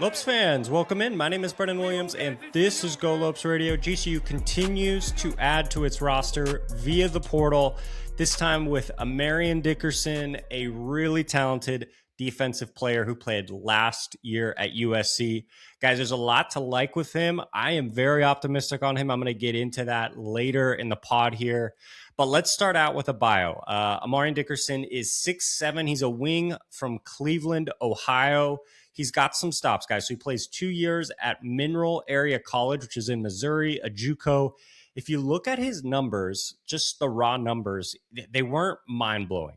Lopes fans, welcome in. My name is Brendan Williams, and this is Go Lopes Radio. GCU continues to add to its roster via the portal, this time with Amarion Dickerson, a really talented defensive player who played last year at USC. Guys, there's a lot to like with him. I am very optimistic on him. I'm going to get into that later in the pod here. But let's start out with a bio. Amarion Dickerson is 6'7". He's a wing from Cleveland, Ohio. He's got some stops, guys. So he plays 2 years at Mineral Area College, which is in Missouri, a JUCO. If you look at his numbers, just the raw numbers, they weren't mind-blowing.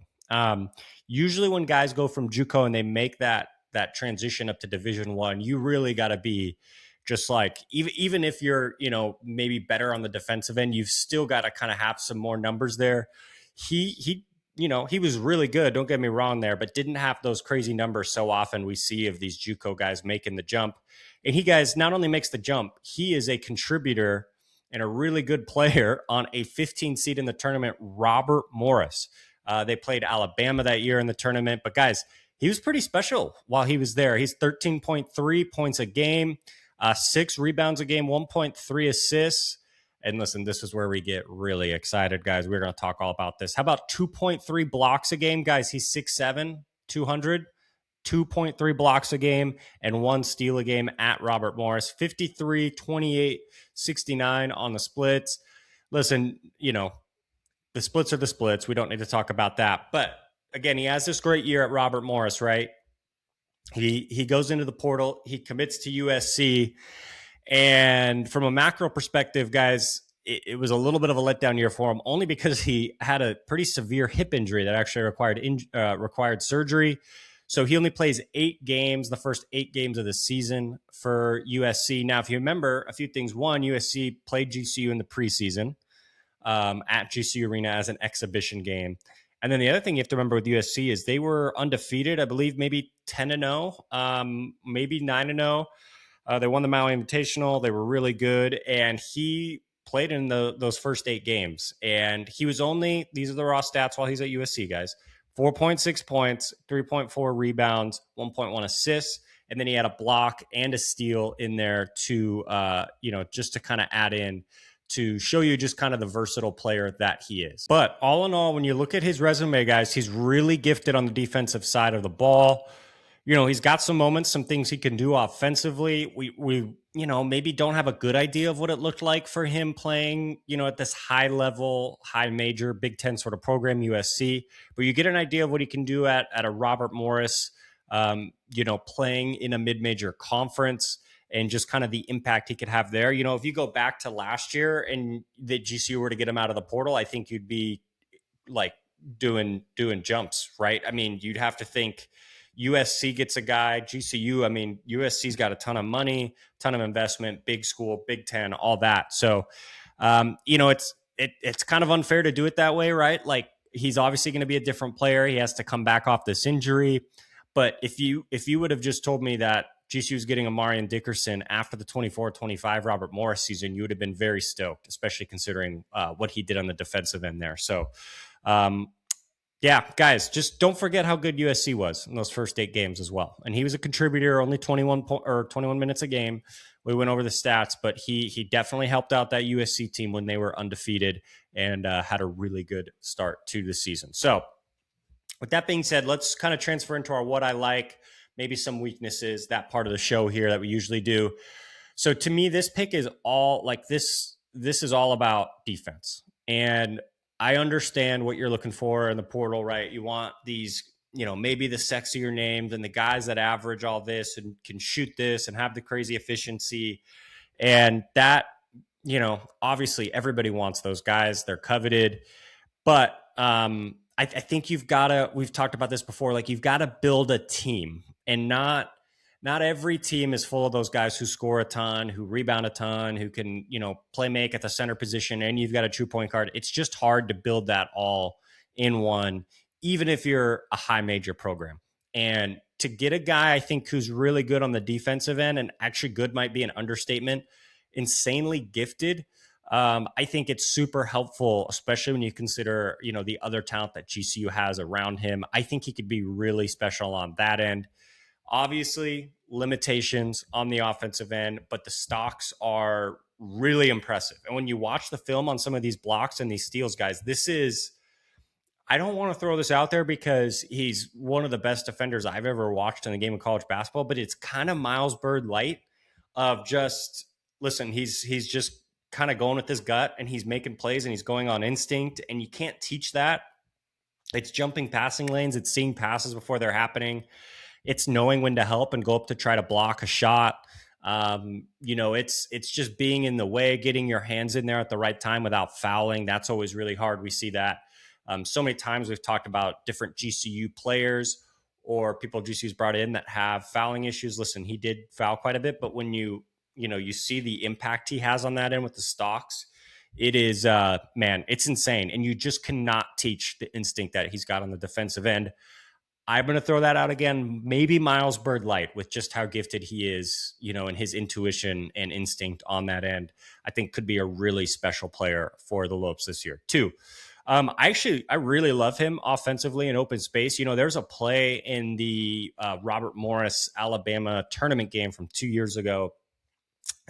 Usually when guys go from JUCO and they make that transition up to Division I, you really got to be just like, even if you're, maybe better on the defensive end, you've still got to kind of have some more numbers there. He was really good, don't get me wrong there, but didn't have those crazy numbers so often we see of these JUCO guys making the jump. And he, guys, not only makes the jump, he is a contributor and a really good player on a 15 seed in the tournament, Robert Morris. They played Alabama that year in the tournament. But, guys, he was pretty special while he was there. He's 13.3 points a game, 6 rebounds a game, 1.3 assists. And listen, this is where we get really excited, guys. We're going to talk all about this. How about 2.3 blocks a game? Guys, he's 6'7", 200, 2.3 blocks a game, and 1 steal a game at Robert Morris. 53, 28, 69 on the splits. Listen, the splits are the splits. We don't need to talk about that. But, again, he has this great year at Robert Morris, right? He goes into the portal. He commits to USC. And from a macro perspective, guys, it was a little bit of a letdown year for him, only because he had a pretty severe hip injury that actually required surgery. So he only plays 8 games, the first 8 games of the season for USC. Now, if you remember a few things, one, USC played GCU in the preseason at GCU Arena as an exhibition game. And then the other thing you have to remember with USC is they were undefeated, I believe maybe 10-0, maybe 9-0. They won the Maui Invitational. They were really good. And he played in those first 8 games. And he was only, these are the raw stats while he's at USC, guys, 4.6 points, 3.4 rebounds, 1.1 assists. And then he had a block and a steal in there to, just to kind of add in to show you just kind of the versatile player that he is. But all in all, when you look at his resume, guys, he's really gifted on the defensive side of the ball. He's got some moments, some things he can do offensively. We maybe don't have a good idea of what it looked like for him playing, at this high level, high major Big Ten sort of program, USC. But you get an idea of what he can do at a Robert Morris, playing in a mid-major conference and just kind of the impact he could have there. If you go back to last year and the GCU were to get him out of the portal, I think you'd be like doing jumps, right? I mean, you'd have to think USC gets a guy, GCU, USC's got a ton of money, ton of investment, big school, Big Ten, all that. So, it's kind of unfair to do it that way, right? Like, he's obviously going to be a different player. He has to come back off this injury. But if you would have just told me that GCU was getting Amarion Dickerson after the 24-25 Robert Morris season, you would have been very stoked, especially considering what he did on the defensive end there. So, yeah, guys, just don't forget how good USC was in those first 8 games as well. And he was a contributor, only 21 minutes a game. We went over the stats, but he definitely helped out that USC team when they were undefeated and had a really good start to the season. So with that being said, let's kind of transfer into our what I like, maybe some weaknesses, that part of the show here that we usually do. So to me, this pick is all like this is all about defense. And I understand what you're looking for in the portal, right? You want these, maybe the sexier names and the guys that average all this and can shoot this and have the crazy efficiency. And that, obviously everybody wants those guys. They're coveted. But I think you've got to, we've talked about this before, like you've got to build a team, and not every team is full of those guys who score a ton, who rebound a ton, who can, play make at the center position, and you've got a true point guard. It's just hard to build that all in one, even if you're a high major program. And to get a guy, I think, who's really good on the defensive end, and actually good might be an understatement, insanely gifted, I think it's super helpful, especially when you consider, the other talent that GCU has around him. I think he could be really special on that end. Obviously, limitations on the offensive end, but the stocks are really impressive. And when you watch the film on some of these blocks and these steals, guys, this is, I don't want to throw this out there because he's one of the best defenders I've ever watched in the game of college basketball, but it's kind of Miles Bird light of just, listen, he's just kind of going with his gut and he's making plays and he's going on instinct, and you can't teach that. It's jumping passing lanes. It's seeing passes before they're happening. It's knowing when to help and go up to try to block a shot. It's just being in the way, getting your hands in there at the right time without fouling. That's always really hard. We see that so many times. We've talked about different GCU players or people GCU's brought in that have fouling issues. Listen, he did foul quite a bit, but when you see the impact he has on that end with the stocks, it is, man, it's insane. And you just cannot teach the instinct that he's got on the defensive end. I'm going to throw that out again. Maybe Miles Bird light with just how gifted he is, and his intuition and instinct on that end. I think could be a really special player for the Lopes this year. 2, I really love him offensively in open space. There's a play in the Robert Morris Alabama tournament game from 2 years ago,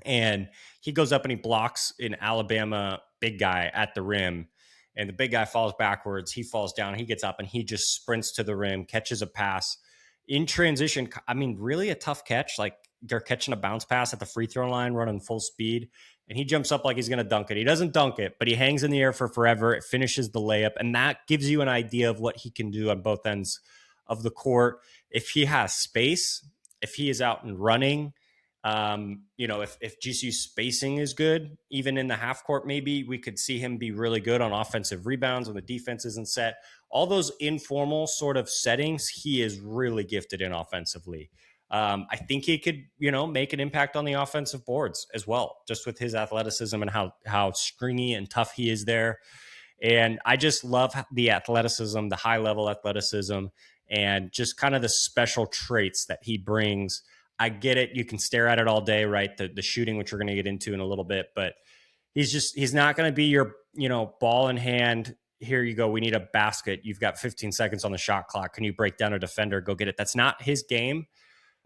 and he goes up and he blocks an Alabama big guy at the rim, and the big guy falls backwards. He falls down. He gets up and he just sprints to the rim, catches a pass in transition. I mean, really a tough catch. Like they're catching a bounce pass at the free throw line, running full speed, and he jumps up like he's going to dunk it. He doesn't dunk it, but he hangs in the air for forever. It finishes the layup, and that gives you an idea of what he can do on both ends of the court. If he has space, if he is out and running, if GCU spacing is good, even in the half court, maybe we could see him be really good on offensive rebounds when the defense isn't set. All those informal sort of settings, he is really gifted in offensively. I think he could, make an impact on the offensive boards as well, just with his athleticism and how stringy and tough he is there. And I just love the athleticism, the high level athleticism, and just kind of the special traits that he brings. I get it. You can stare at it all day, right? The shooting, which we're going to get into in a little bit, but he's not going to be your, ball in hand. Here you go. We need a basket. You've got 15 seconds on the shot clock. Can you break down a defender? Go get it. That's not his game,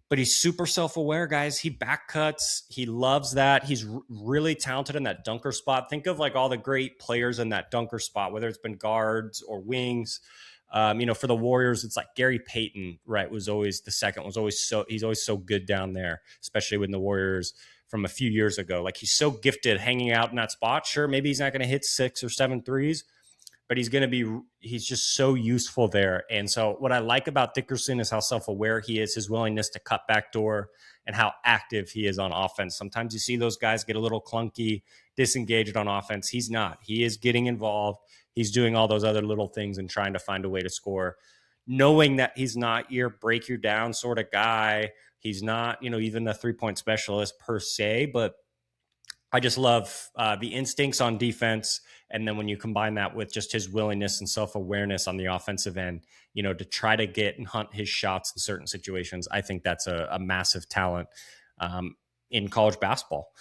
but he's super self-aware, guys. He back cuts. He loves that. He's really talented in that dunker spot. Think of like all the great players in that dunker spot, whether it's been guards or wings. For the Warriors, it's like Gary Payton, right? He's always so good down there, especially when the Warriors from a few years ago. Like he's so gifted hanging out in that spot. Sure, maybe he's not going to hit 6 or 7 threes, but he's just so useful there. And so what I like about Dickerson is how self-aware he is, his willingness to cut back door, and how active he is on offense. Sometimes you see those guys get a little clunky, disengaged on offense. He's not. He is getting involved. He's doing all those other little things and trying to find a way to score, knowing that he's not your break you down sort of guy. He's not, even a 3-point specialist per se, but I just love the instincts on defense. And then when you combine that with just his willingness and self-awareness on the offensive end, to try to get and hunt his shots in certain situations, I think that's a massive talent in college basketball.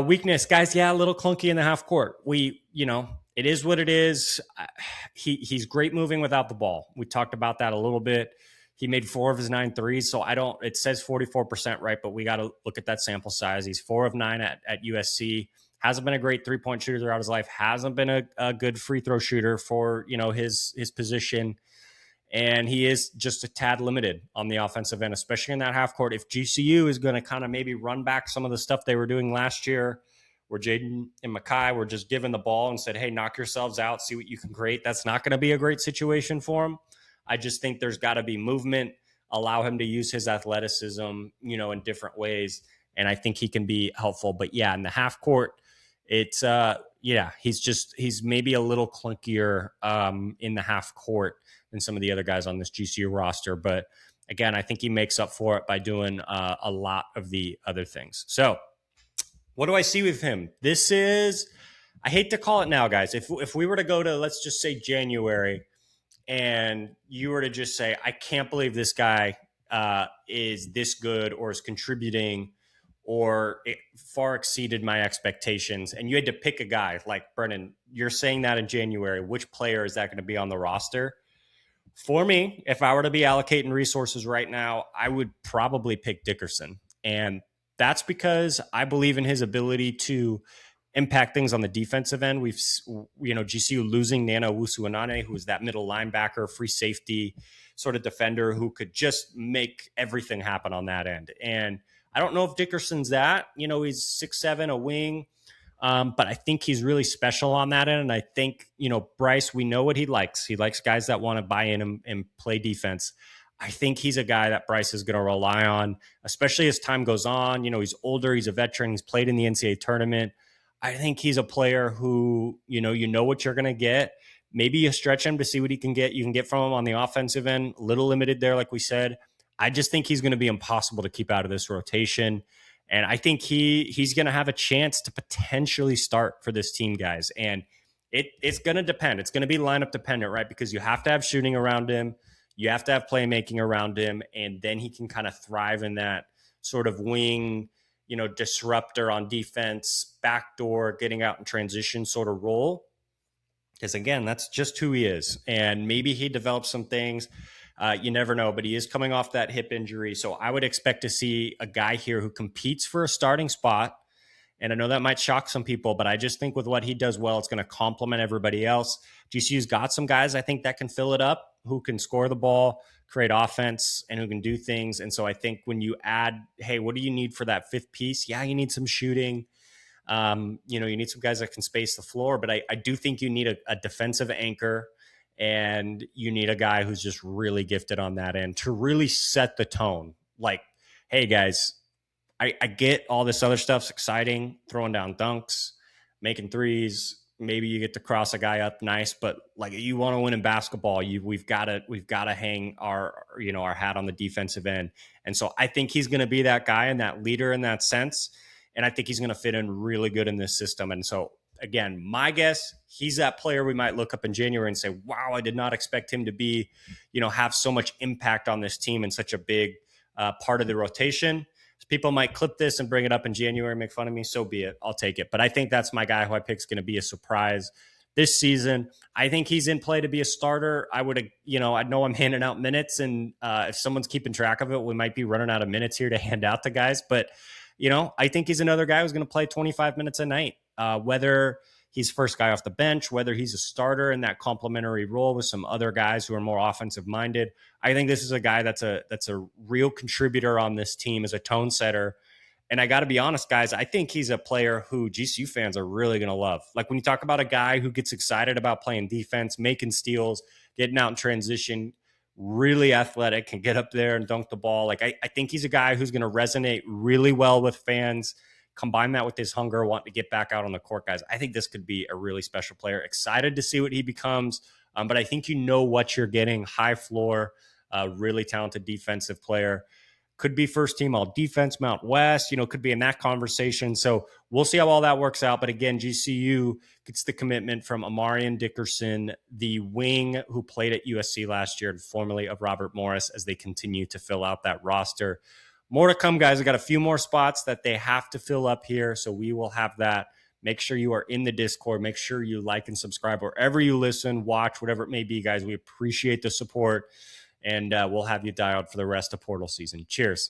Weakness, guys, a little clunky in the half court. It is what it is. He's great moving without the ball. We talked about that a little bit. He made 4 of his 9 threes. So it says 44%, right? But we got to look at that sample size. He's 4 of 9 at USC. Hasn't been a great 3-point shooter throughout his life. Hasn't been a good free throw shooter for, his position. And he is just a tad limited on the offensive end, especially in that half court. If GCU is going to kind of maybe run back some of the stuff they were doing last year, where Jaden and Makai were just given the ball and said, hey, knock yourselves out, see what you can create. That's not going to be a great situation for him. I just think there's got to be movement, allow him to use his athleticism, in different ways. And I think he can be helpful. But in the half court, it's, he's maybe a little clunkier in the half court than some of the other guys on this GCU roster. But again, I think he makes up for it by doing a lot of the other things. So, what do I see with him? This is, I hate to call it now, guys. If we were to go to, let's just say January, and you were to just say, I can't believe this guy is this good or is contributing or it far exceeded my expectations, and you had to pick a guy like Brennan, you're saying that in January, which player is that going to be on the roster? For me, if I were to be allocating resources right now, I would probably pick Dickerson. And that's because I believe in his ability to impact things on the defensive end. GCU losing Nana Wusuanane, who is that middle linebacker, free safety sort of defender who could just make everything happen on that end. And I don't know if Dickerson's that. He's 6'7", a wing. But I think he's really special on that end. And I think, Bryce, we know what he likes. He likes guys that want to buy in and play defense. I think he's a guy that Bryce is going to rely on, especially as time goes on. He's older. He's a veteran. He's played in the NCAA tournament. I think he's a player who, you know what you're going to get. Maybe you stretch him to see what he can get. You can get from him on the offensive end. A little limited there, like we said. I just think he's going to be impossible to keep out of this rotation. And I think he's going to have a chance to potentially start for this team, guys. And it's going to depend. It's going to be lineup dependent, right? Because you have to have shooting around him. You have to have playmaking around him. And then he can kind of thrive in that sort of wing, disruptor on defense, backdoor, getting out in transition sort of role. Because, again, that's just who he is. And maybe he develops some things. You never know, but he is coming off that hip injury. So I would expect to see a guy here who competes for a starting spot. And I know that might shock some people, but I just think with what he does well, it's going to complement everybody else. GCU's got some guys, I think, that can fill it up, who can score the ball, create offense, and who can do things. And so I think when you add, hey, what do you need for that fifth piece? Yeah, you need some shooting. You need some guys that can space the floor, but I do think you need a defensive anchor. And you need a guy who's just really gifted on that end to really set the tone. Like, hey, guys, I get all this other stuff's exciting, throwing down dunks, making threes. Maybe you get to cross a guy up nice, but like you want to win in basketball, we've got to hang our hat on the defensive end. And so I think he's going to be that guy and that leader in that sense. And I think he's going to fit in really good in this system. And so, again, my guess, he's that player we might look up in January and say, wow, I did not expect him to be, have so much impact on this team and such a big part of the rotation. So people might clip this and bring it up in January and make fun of me. So be it. I'll take it. But I think that's my guy who I pick is going to be a surprise this season. I think he's in play to be a starter. I know I'm handing out minutes, and if someone's keeping track of it, we might be running out of minutes here to hand out to guys. But, I think he's another guy who's going to play 25 minutes a night. Whether he's first guy off the bench, whether he's a starter in that complementary role with some other guys who are more offensive minded. I think this is a guy that's a real contributor on this team as a tone setter. And I got to be honest, guys, I think he's a player who GCU fans are really going to love. Like when you talk about a guy who gets excited about playing defense, making steals, getting out in transition, really athletic, can get up there and dunk the ball. Like I think he's a guy who's going to resonate really well with fans. Combine that with his hunger, wanting to get back out on the court, guys. I think this could be a really special player. Excited to see what he becomes. But I think what you're getting. High floor, really talented defensive player. Could be first team all defense, Mount West, could be in that conversation. So we'll see how all that works out. But again, GCU gets the commitment from Amarion Dickerson, the wing who played at USC last year, formerly of Robert Morris, as they continue to fill out that roster. More to come, guys. I got a few more spots that they have to fill up here. So we will have that. Make sure you are in the Discord. Make sure you like and subscribe wherever you listen, watch, whatever it may be, guys. We appreciate the support. And we'll have you dialed for the rest of portal season. Cheers.